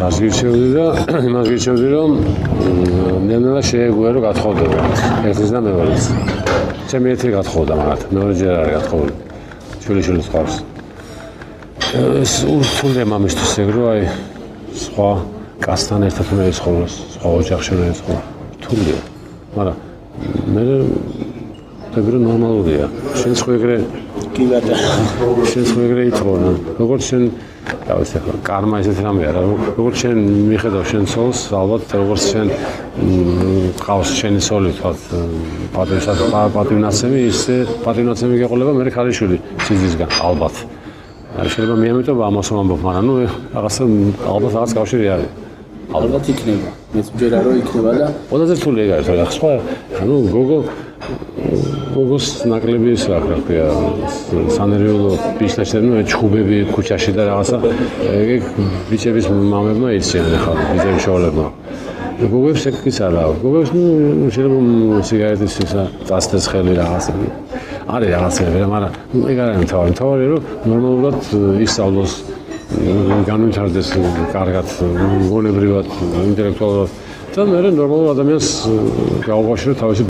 რას გირჩევდი და იმას გირჩევდი რომ ნელა შეეგუა რომ გათხოვდება ერთის და მეორეს ჩემი ერთი გათხოვდა მაგათ მეორე ჯერ არ გათხოვდა შვილიშვილის ხავს ეს ურთულია მამისთვის ეგ რომ აი სხვა კაცთან ერთად უნდა ეცხოვროს სხვა ოჯახში უნდა ეცხოვროს რთულია მაგრამ მე ეგრე ნორმალურია შენ ხო ეგრე კი ბატონო შენ ხო ეგრე ითხოვნა როგორც შენ დავით ახლა კარმა ესეთი რამე არა როგორც შენ მიხედავ შენ ცოლს ალბათ როგორც შენ ყავს შენი ცოლი თქვა პატივნაცემი ისე პატივნაცემი გეყოლება მე ქალიშვილი სიზისგან ალბათ შეიძლება მე ამიტომ ამას ვამბობ მაგრამ ნუ რაღაცა ალბათ რაღაც კავშირი არის ალბათ იქნება მეც მჯერა რომ იქნება და ყველაზე რთული ეგ არის რა სხვა ანუ გოგოს ნაკლები ის რა ქვია სანერვიულო ბიჭნაჩები ნუ ჩხუბები ქუჩაში და რაღაცა ეგ ბიჭების მამებმა იციან ახლა ბიჭების შოულებმა გოგებს ეგ ის არა გოგებს ნუ შეიძლება სიგარეტის ისა წასდეს ხელი რაღაცა არის რაღაცები მაგრამ ეგ არ არის თავი რომ ნორმალურად ისწავლოს განვითარდეს კარგად გონებრივად ინტელექტუალურად და მე ნორმალურ ადამიანს გაუყაშირო თავისი